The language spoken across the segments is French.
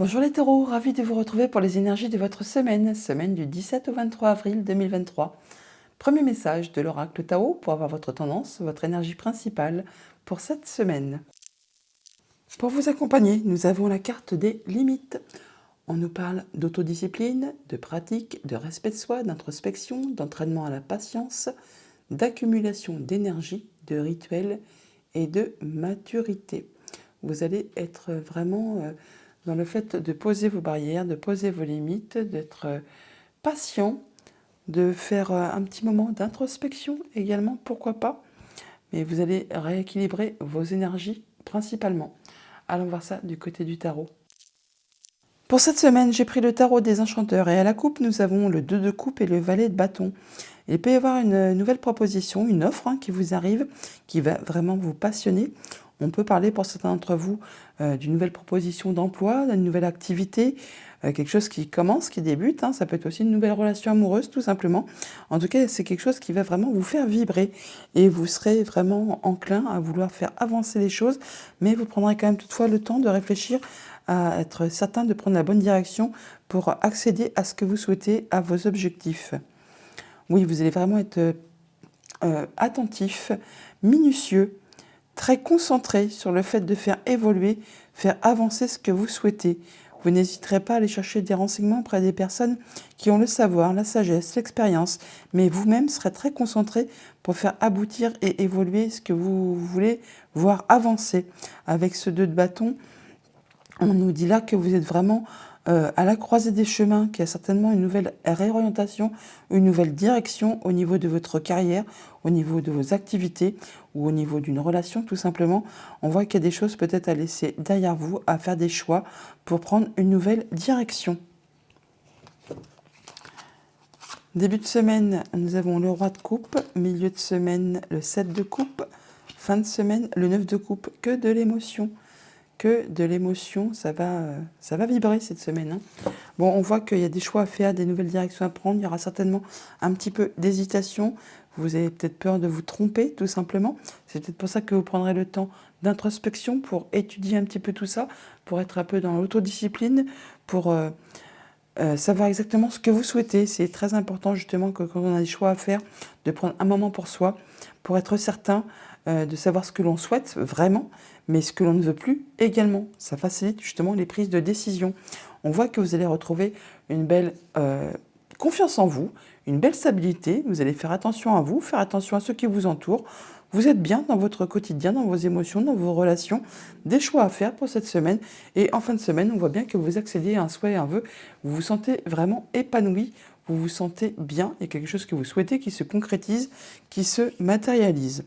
Bonjour les taureaux, ravi de vous retrouver pour les énergies de votre semaine, semaine du 17 au 23 avril 2023. Premier message de l'oracle Tao pour avoir votre tendance, votre énergie principale pour cette semaine. Pour vous accompagner, nous avons la carte des limites. On nous parle d'autodiscipline, de pratique, de respect de soi, d'introspection, d'entraînement à la patience, d'accumulation d'énergie, de rituels et de maturité. Vous allez être vraiment dans le fait de poser vos barrières, de poser vos limites, d'être patient, de faire un petit moment d'introspection également, pourquoi pas. Mais vous allez rééquilibrer vos énergies principalement. Allons voir ça du côté du tarot. Pour cette semaine, j'ai pris le tarot des enchanteurs et à la coupe, nous avons le 2 de coupe et le valet de bâton. Il peut y avoir une nouvelle proposition, une offre qui vous arrive, qui va vraiment vous passionner. On peut parler pour certains d'entre vous d'une nouvelle proposition d'emploi, d'une nouvelle activité, quelque chose qui commence, qui débute. Ça peut être aussi une nouvelle relation amoureuse, tout simplement. En tout cas, c'est quelque chose qui va vraiment vous faire vibrer et vous serez vraiment enclin à vouloir faire avancer les choses, mais vous prendrez quand même toutefois le temps de réfléchir à être certain de prendre la bonne direction pour accéder à ce que vous souhaitez, à vos objectifs. Oui, vous allez vraiment être attentif, minutieux, très concentré sur le fait de faire évoluer, faire avancer ce que vous souhaitez. Vous n'hésiterez pas à aller chercher des renseignements auprès des personnes qui ont le savoir, la sagesse, l'expérience, mais vous-même serez très concentré pour faire aboutir et évoluer ce que vous voulez voir avancer. Avec ce 2 de bâton, on nous dit là que vous êtes vraiment à la croisée des chemins, qu'il y a certainement une nouvelle réorientation, une nouvelle direction au niveau de votre carrière, au niveau de vos activités ou au niveau d'une relation tout simplement. On voit qu'il y a des choses peut-être à laisser derrière vous, à faire des choix pour prendre une nouvelle direction. Début de semaine, nous avons le roi de coupe, milieu de semaine, le 7 de coupe, fin de semaine, le 9 de coupe, que de l'émotion. Que de l'émotion, ça va vibrer cette semaine. Bon, on voit qu'il y a des choix à faire, des nouvelles directions à prendre. Il y aura certainement un petit peu d'hésitation. Vous avez peut-être peur de vous tromper, tout simplement. C'est peut-être pour ça que vous prendrez le temps d'introspection pour étudier un petit peu tout ça, pour être un peu dans l'autodiscipline, pour savoir exactement ce que vous souhaitez. C'est très important justement que quand on a des choix à faire, de prendre un moment pour soi, pour être certain de savoir ce que l'on souhaite vraiment, mais ce que l'on ne veut plus également. Ça facilite justement les prises de décision. On voit que vous allez retrouver une belle confiance en vous, une belle stabilité. Vous allez faire attention à vous, faire attention à ceux qui vous entourent. Vous êtes bien dans votre quotidien, dans vos émotions, dans vos relations, des choix à faire pour cette semaine. Et en fin de semaine, on voit bien que vous accédez à un souhait et un vœu. Vous vous sentez vraiment épanoui, vous vous sentez bien. Il y a quelque chose que vous souhaitez qui se concrétise, qui se matérialise.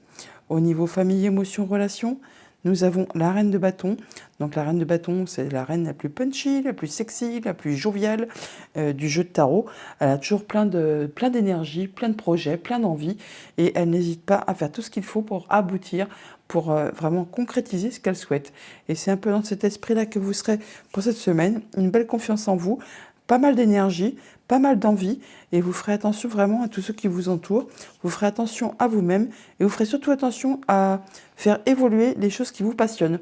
Au niveau famille, émotions, relations, nous avons la reine de bâton. Donc la reine de bâton, c'est la reine la plus punchy, la plus sexy, la plus joviale du jeu de tarot. Elle a toujours plein d'énergie, plein de projets, plein d'envie. Et elle n'hésite pas à faire tout ce qu'il faut pour aboutir, pour vraiment concrétiser ce qu'elle souhaite. Et c'est un peu dans cet esprit-là que vous serez pour cette semaine. Une belle confiance en vous, pas mal d'énergie, pas mal d'envie, et vous ferez attention vraiment à tous ceux qui vous entourent, vous ferez attention à vous-même, et vous ferez surtout attention à faire évoluer les choses qui vous passionnent,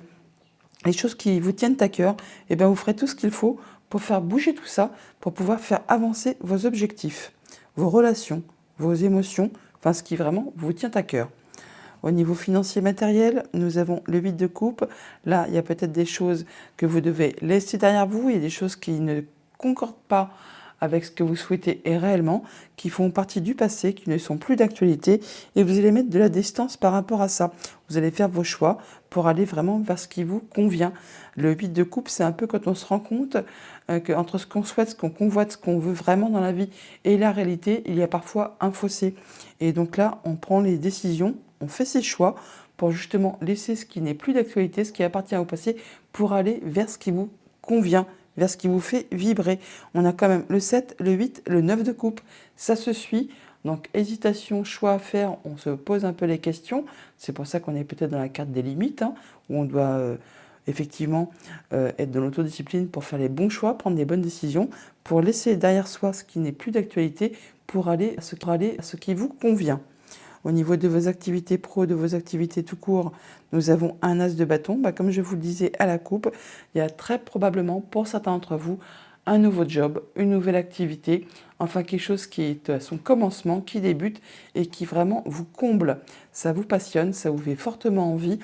les choses qui vous tiennent à cœur. Et bien vous ferez tout ce qu'il faut pour faire bouger tout ça, pour pouvoir faire avancer vos objectifs, vos relations, vos émotions, enfin ce qui vraiment vous tient à cœur. Au niveau financier matériel, nous avons le 8 de coupe. Là, il y a peut-être des choses que vous devez laisser derrière vous, il y a des choses qui ne concordent pas avec ce que vous souhaitez et réellement, qui font partie du passé, qui ne sont plus d'actualité, et vous allez mettre de la distance par rapport à ça. Vous allez faire vos choix pour aller vraiment vers ce qui vous convient. Le 8 de coupe, c'est un peu quand on se rend compte qu'entre ce qu'on souhaite, ce qu'on convoite, ce qu'on veut vraiment dans la vie et la réalité, il y a parfois un fossé. Et donc là, on prend les décisions, on fait ses choix pour justement laisser ce qui n'est plus d'actualité, ce qui appartient au passé, pour aller vers ce qui vous convient, vers ce qui vous fait vibrer. On a quand même le 7, le 8, le 9 de coupe. Ça se suit. Donc hésitation, choix à faire, on se pose un peu les questions. C'est pour ça qu'on est peut-être dans la carte des limites, où on doit effectivement être dans l'autodiscipline pour faire les bons choix, prendre des bonnes décisions, pour laisser derrière soi ce qui n'est plus d'actualité, pour aller à ce qui vous convient. Au niveau de vos activités pro, de vos activités tout court, nous avons un as de bâton. Comme je vous le disais à la coupe, il y a très probablement pour certains d'entre vous un nouveau job, une nouvelle activité, enfin quelque chose qui est à son commencement, qui débute et qui vraiment vous comble. Ça vous passionne, ça vous fait fortement envie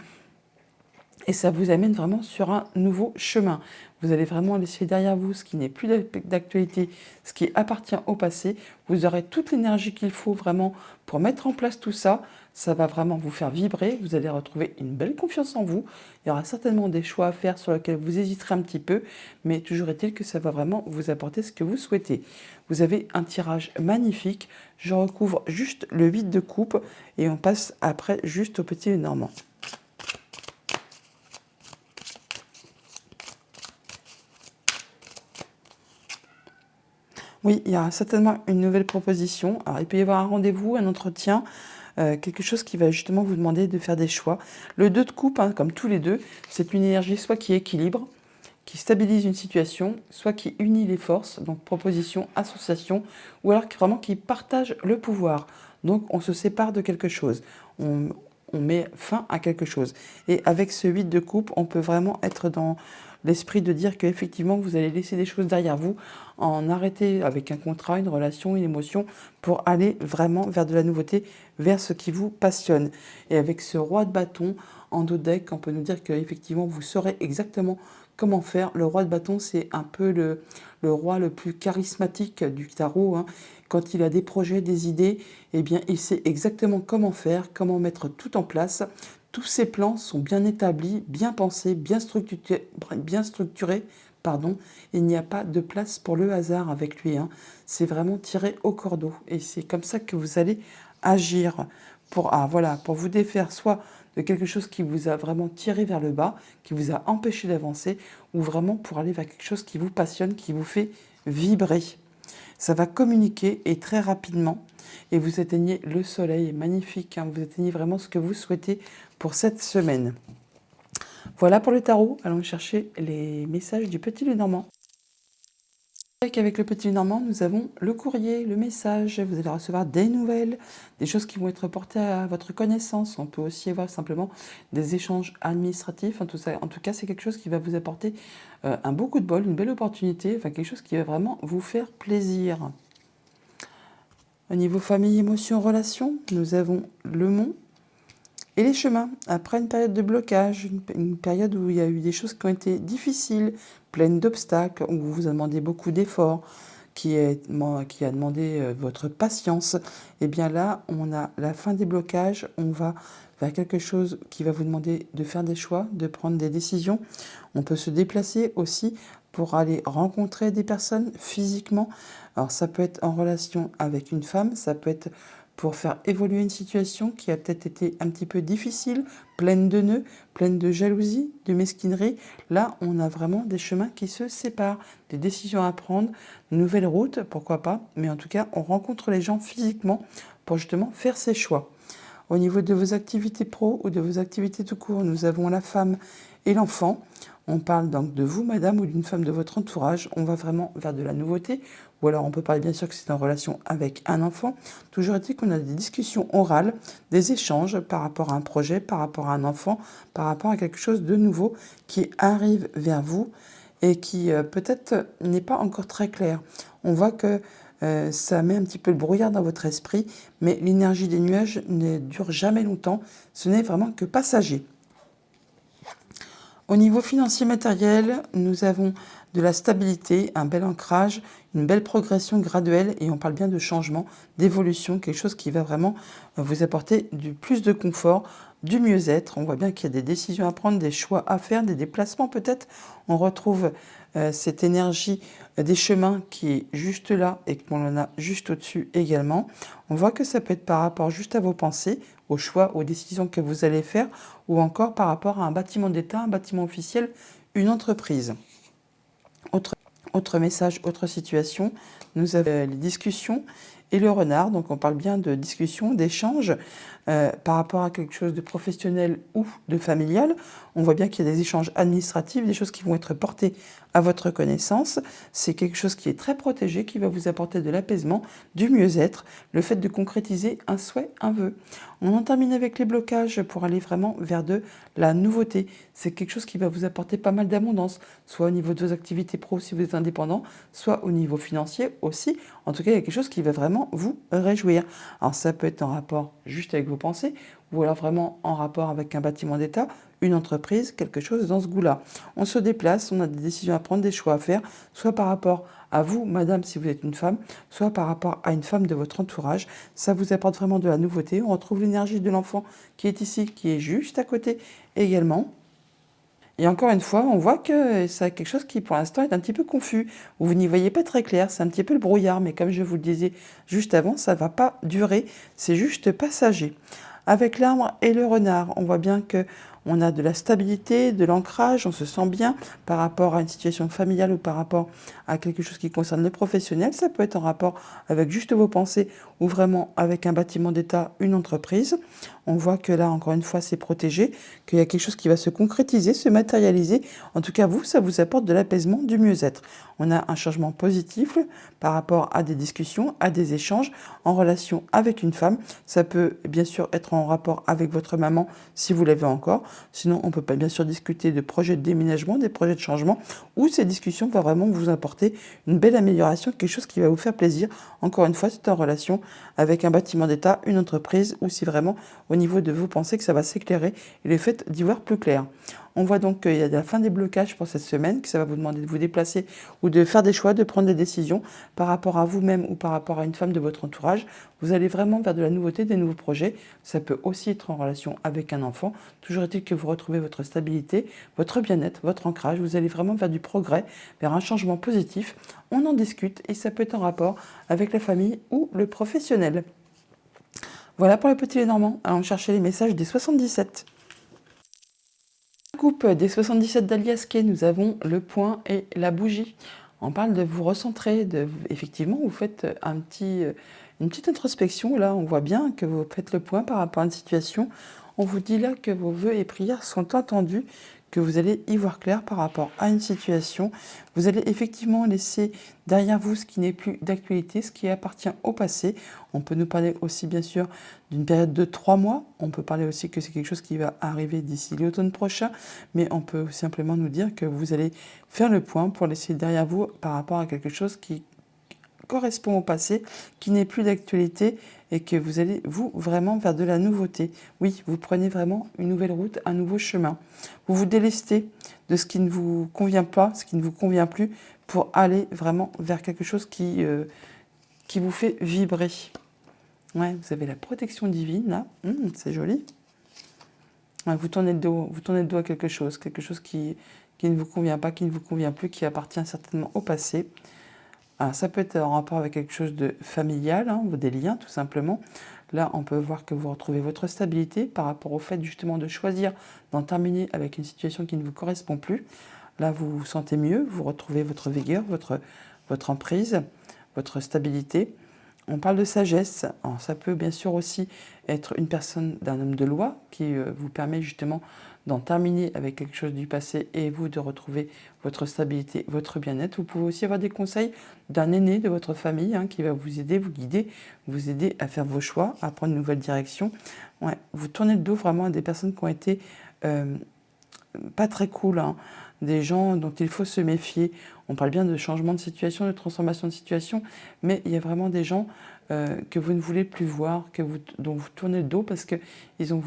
et ça vous amène vraiment sur un nouveau chemin. Vous allez vraiment laisser derrière vous ce qui n'est plus d'actualité, ce qui appartient au passé. Vous aurez toute l'énergie qu'il faut vraiment pour mettre en place tout ça. Ça va vraiment vous faire vibrer. Vous allez retrouver une belle confiance en vous. Il y aura certainement des choix à faire sur lesquels vous hésiterez un petit peu, mais toujours est-il que ça va vraiment vous apporter ce que vous souhaitez. Vous avez un tirage magnifique. Je recouvre juste le 8 de coupe et on passe après juste au petit Lenormand. Oui, il y aura certainement une nouvelle proposition. Alors, il peut y avoir un rendez-vous, un entretien, quelque chose qui va justement vous demander de faire des choix. Le 2 de coupe, comme tous les deux, c'est une énergie soit qui équilibre, qui stabilise une situation, soit qui unit les forces, donc proposition, association, ou alors vraiment qui partage le pouvoir. Donc on se sépare de quelque chose, on met fin à quelque chose. Et avec ce 8 de coupe, on peut vraiment être dans l'esprit de dire qu'effectivement vous allez laisser des choses derrière vous, en arrêter avec un contrat, une relation, une émotion, pour aller vraiment vers de la nouveauté, vers ce qui vous passionne. Et avec ce roi de bâton en dos de deck, on peut nous dire qu'effectivement vous saurez exactement comment faire. Le roi de bâton, c'est un peu le roi le plus charismatique du tarot. Quand il a des projets, des idées, eh bien, il sait exactement comment faire, comment mettre tout en place. Tous ses plans sont bien établis, bien pensés, bien structurés, pardon. Il n'y a pas de place pour le hasard avec lui. C'est vraiment tiré au cordeau. Et c'est comme ça que vous allez agir pour vous défaire soit de quelque chose qui vous a vraiment tiré vers le bas, qui vous a empêché d'avancer, ou vraiment pour aller vers quelque chose qui vous passionne, qui vous fait vibrer. Ça va communiquer et très rapidement. Et vous atteignez le soleil, magnifique. Vous atteignez vraiment ce que vous souhaitez pour cette semaine. Voilà pour le tarot. Allons chercher les messages du petit Lenormand. Avec le petit Lenormand, nous avons le courrier, le message. Vous allez recevoir des nouvelles, des choses qui vont être portées à votre connaissance. On peut aussi avoir simplement des échanges administratifs. En tout cas, c'est quelque chose qui va vous apporter un beau coup de bol, une belle opportunité, enfin quelque chose qui va vraiment vous faire plaisir. Au niveau famille, émotions, relations, nous avons le mont et les chemins. Après une période de blocage, une période où il y a eu des choses qui ont été difficiles, pleines d'obstacles, où vous a demandé beaucoup d'efforts, qui a demandé votre patience, et bien là, on a la fin des blocages, on va vers quelque chose qui va vous demander de faire des choix, de prendre des décisions. On peut se déplacer aussi pour aller rencontrer des personnes physiquement. Alors ça peut être en relation avec une femme, ça peut être pour faire évoluer une situation qui a peut-être été un petit peu difficile, pleine de nœuds, pleine de jalousie, de mesquinerie. Là, on a vraiment des chemins qui se séparent, des décisions à prendre, de nouvelles routes, pourquoi pas. Mais en tout cas, on rencontre les gens physiquement pour justement faire ses choix. Au niveau de vos activités pro ou de vos activités tout court, nous avons la femme et l'enfant. On parle donc de vous, madame, ou d'une femme de votre entourage. On va vraiment vers de la nouveauté. Ou alors on peut parler bien sûr que c'est en relation avec un enfant. Toujours est-il qu'on a des discussions orales, des échanges par rapport à un projet, par rapport à un enfant, par rapport à quelque chose de nouveau qui arrive vers vous et qui peut-être n'est pas encore très clair. On voit que ça met un petit peu le brouillard dans votre esprit, mais l'énergie des nuages ne dure jamais longtemps. Ce n'est vraiment que passager. Au niveau financier matériel, nous avons de la stabilité, un bel ancrage, une belle progression graduelle, et on parle bien de changement, d'évolution, quelque chose qui va vraiment vous apporter plus de confort, du mieux-être. On voit bien qu'il y a des décisions à prendre, des choix à faire, des déplacements peut-être. On retrouve cette énergie des chemins qui est juste là et qu'on en a juste au-dessus également. On voit que ça peut être par rapport juste à vos pensées, aux choix, aux décisions que vous allez faire, ou encore par rapport à un bâtiment d'État, un bâtiment officiel, une entreprise. Autre message, autre situation, nous avons les discussions et le renard. Donc on parle bien de discussion, d'échange par rapport à quelque chose de professionnel ou de familial. On voit bien qu'il y a des échanges administratifs, des choses qui vont être portées à votre connaissance. C'est quelque chose qui est très protégé, qui va vous apporter de l'apaisement, du mieux-être, le fait de concrétiser un souhait, un vœu. On en termine avec les blocages pour aller vraiment vers de la nouveauté. C'est quelque chose qui va vous apporter pas mal d'abondance, soit au niveau de vos activités pro si vous êtes indépendant, soit au niveau financier aussi. En tout cas, il y a quelque chose qui va vraiment vous réjouir. Alors ça peut être en rapport juste avec vos pensées, ou alors vraiment en rapport avec un bâtiment d'État, une entreprise, quelque chose dans ce goût-là. On se déplace, on a des décisions à prendre, des choix à faire, soit par rapport à vous, madame, si vous êtes une femme, soit par rapport à une femme de votre entourage. Ça vous apporte vraiment de la nouveauté. On retrouve l'énergie de l'enfant qui est ici, qui est juste à côté également. Et encore une fois, on voit que c'est quelque chose qui, pour l'instant, est un petit peu confus. Vous n'y voyez pas très clair, c'est un petit peu le brouillard, mais comme je vous le disais juste avant, ça ne va pas durer, c'est juste passager. Avec l'arbre et le renard, on voit bien que on a de la stabilité, de l'ancrage, on se sent bien par rapport à une situation familiale ou par rapport à quelque chose qui concerne le professionnel. Ça peut être en rapport avec juste vos pensées ou vraiment avec un bâtiment d'État, une entreprise. On voit que là, encore une fois, c'est protégé, qu'il y a quelque chose qui va se concrétiser, se matérialiser. En tout cas, vous, ça vous apporte de l'apaisement, du mieux-être. On a un changement positif par rapport à des discussions, à des échanges en relation avec une femme. Ça peut bien sûr être en rapport avec votre maman si vous l'avez encore. Sinon, on peut pas bien sûr discuter de projets de déménagement, des projets de changement, où ces discussions vont vraiment vous apporter une belle amélioration, quelque chose qui va vous faire plaisir. Encore une fois, c'est en relation avec un bâtiment d'État, une entreprise, ou si vraiment au niveau de vos pensées que ça va s'éclairer et le fait d'y voir plus clair. On voit donc qu'il y a la fin des blocages pour cette semaine, que ça va vous demander de vous déplacer ou de faire des choix, de prendre des décisions par rapport à vous-même ou par rapport à une femme de votre entourage. Vous allez vraiment vers de la nouveauté, des nouveaux projets. Ça peut aussi être en relation avec un enfant. Toujours est-il que vous retrouvez votre stabilité, votre bien-être, votre ancrage. Vous allez vraiment vers du progrès, vers un changement positif. On en discute et ça peut être en rapport avec la famille ou le professionnel. Voilà pour les petits Lénormands. Allons chercher les messages des 77. Coupe des 77 d'Alias Kay, nous avons le point et la bougie. On parle de vous recentrer, effectivement, vous faites une petite introspection. Là, on voit bien que vous faites le point par rapport à une situation. On vous dit là que vos vœux et prières sont entendus, que vous allez y voir clair par rapport à une situation. Vous allez effectivement laisser derrière vous ce qui n'est plus d'actualité, ce qui appartient au passé. On peut nous parler aussi bien sûr d'une période de 3 mois. On peut parler aussi que c'est quelque chose qui va arriver d'ici l'automne prochain. Mais on peut simplement nous dire que vous allez faire le point pour laisser derrière vous par rapport à quelque chose qui correspond au passé, qui n'est plus d'actualité et que vous allez, vous, vraiment vers de la nouveauté. Oui, vous prenez vraiment une nouvelle route, un nouveau chemin. Vous vous délestez de ce qui ne vous convient pas, ce qui ne vous convient plus, pour aller vraiment vers quelque chose qui vous fait vibrer. Ouais, vous avez la protection divine, là. C'est joli. Ouais, vous tournez le dos à quelque chose qui ne vous convient pas, qui ne vous convient plus, qui appartient certainement au passé. Alors, ça peut être en rapport avec quelque chose de familial, hein, des liens tout simplement. Là, on peut voir que vous retrouvez votre stabilité par rapport au fait justement de choisir d'en terminer avec une situation qui ne vous correspond plus. Là, vous vous sentez mieux, vous retrouvez votre vigueur, votre emprise, votre stabilité. On parle de sagesse. Alors, ça peut bien sûr aussi être une personne d'un homme de loi qui vous permet justement d'en terminer avec quelque chose du passé et vous de retrouver votre stabilité, votre bien-être. Vous pouvez aussi avoir des conseils d'un aîné de votre famille qui va vous aider, vous guider, vous aider à faire vos choix, à prendre une nouvelle direction. Ouais, vous tournez le dos vraiment à des personnes qui ont été pas très cool, des gens dont il faut se méfier. On parle bien de changement de situation, de transformation de situation, mais il y a vraiment des gens que vous ne voulez plus voir, dont vous tournez le dos parce qu'ils n'ont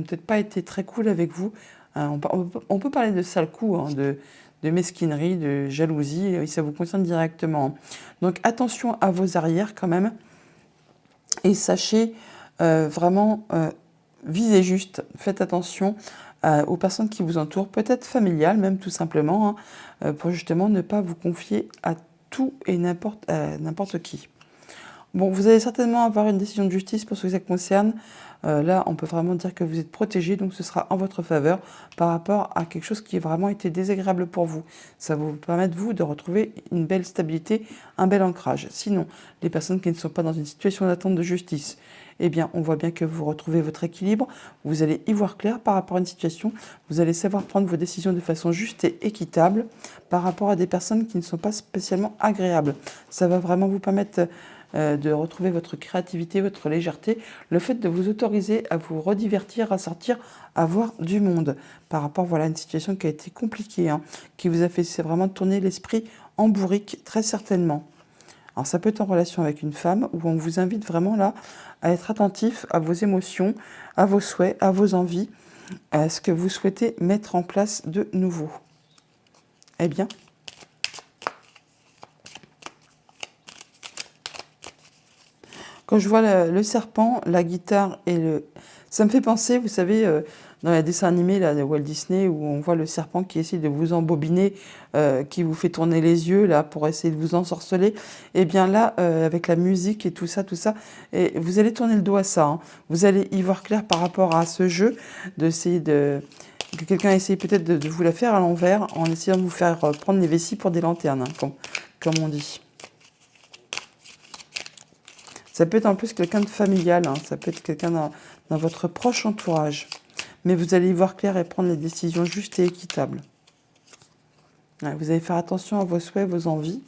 peut-être pas été très cool avec vous. On peut parler de sale coup, de mesquinerie, de jalousie, et ça vous concerne directement. Donc attention à vos arrières quand même, et sachez vraiment visez juste, faites attention aux personnes qui vous entourent, peut-être familiales même tout simplement, pour justement ne pas vous confier à tout et n'importe qui. Bon, vous allez certainement avoir une décision de justice pour ce que ça concerne. Là, on peut vraiment dire que vous êtes protégé, donc ce sera en votre faveur par rapport à quelque chose qui a vraiment été désagréable pour vous. Ça va vous permettre, vous, de retrouver une belle stabilité, un bel ancrage. Sinon, les personnes qui ne sont pas dans une situation d'attente de justice, eh bien, on voit bien que vous retrouvez votre équilibre, vous allez y voir clair par rapport à une situation, vous allez savoir prendre vos décisions de façon juste et équitable par rapport à des personnes qui ne sont pas spécialement agréables. Ça va vraiment vous permettre de retrouver votre créativité, votre légèreté, le fait de vous autoriser à vous redivertir, à sortir, à voir du monde par rapport voilà, à une situation qui a été compliquée, hein, qui vous a fait c'est vraiment tourner l'esprit en bourrique, très certainement. Alors ça peut être en relation avec une femme où on vous invite vraiment là à être attentif à vos émotions, à vos souhaits, à vos envies, à ce que vous souhaitez mettre en place de nouveau. Eh bien, quand je vois le serpent, la guitare et le... Ça me fait penser, vous savez, dans les dessins animés là, de Walt Disney, où on voit le serpent qui essaie de vous embobiner, qui vous fait tourner les yeux là pour essayer de vous ensorceler. Et bien là, avec la musique et tout ça, et vous allez tourner le dos à ça. Hein. Vous allez y voir clair par rapport à ce jeu, d'essayer de... que quelqu'un essaye peut-être de vous la faire à l'envers, en essayant de vous faire prendre les vessies pour des lanternes, hein, comme on dit. Ça peut être en plus quelqu'un de familial, hein, ça peut être quelqu'un dans votre proche entourage. Mais vous allez y voir clair et prendre les décisions justes et équitables. Ouais, vous allez faire attention à vos souhaits, vos envies.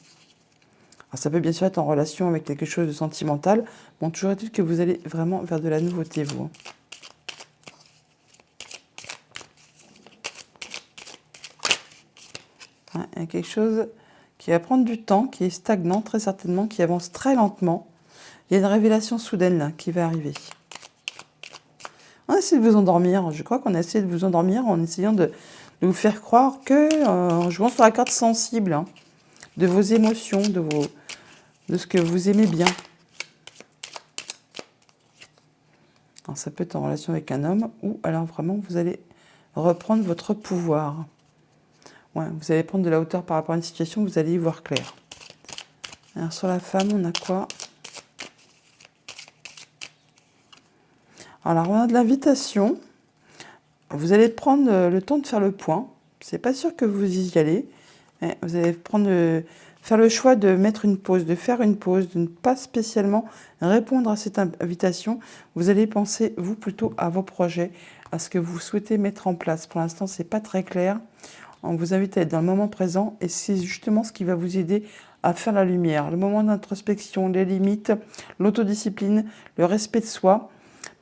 Alors, ça peut bien sûr être en relation avec quelque chose de sentimental. Bon, toujours est-il que vous allez vraiment vers de la nouveauté, vous. Ouais, il y a quelque chose qui va prendre du temps, qui est stagnant, très certainement, qui avance très lentement. Il y a une révélation soudaine là, qui va arriver. On essaie de vous endormir. Je crois qu'on a essayé de vous endormir en essayant de vous faire croire que, en jouant sur la carte sensible, hein, de vos émotions, de ce que vous aimez bien. Alors, ça peut être en relation avec un homme ou alors vraiment vous allez reprendre votre pouvoir. Ouais, vous allez prendre de la hauteur par rapport à une situation, vous allez y voir clair. Alors sur la femme, on a quoi? Alors on a de l'invitation. Vous allez prendre le temps de faire le point. C'est pas sûr que vous y allez. Vous allez faire le choix de mettre une pause, de faire une pause, de ne pas spécialement répondre à cette invitation. Vous allez penser, vous, plutôt à vos projets, à ce que vous souhaitez mettre en place. Pour l'instant, c'est pas très clair. On vous invite à être dans le moment présent et c'est justement ce qui va vous aider à faire la lumière. Le moment d'introspection, les limites, l'autodiscipline, le respect de soi,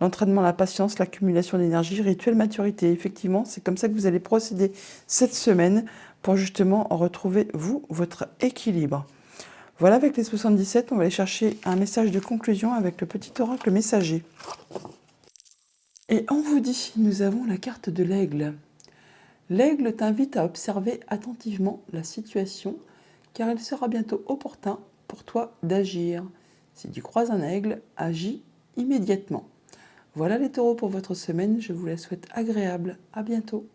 l'entraînement, la patience, l'accumulation d'énergie, rituel maturité. Effectivement, c'est comme ça que vous allez procéder cette semaine pour justement retrouver, vous, votre équilibre. Voilà, avec les 77, on va aller chercher un message de conclusion avec le petit oracle messager. Et on vous dit, nous avons la carte de l'aigle. L'aigle t'invite à observer attentivement la situation, car il sera bientôt opportun pour toi d'agir. Si tu croises un aigle, agis immédiatement. Voilà les taureaux pour votre semaine, je vous la souhaite agréable. À bientôt.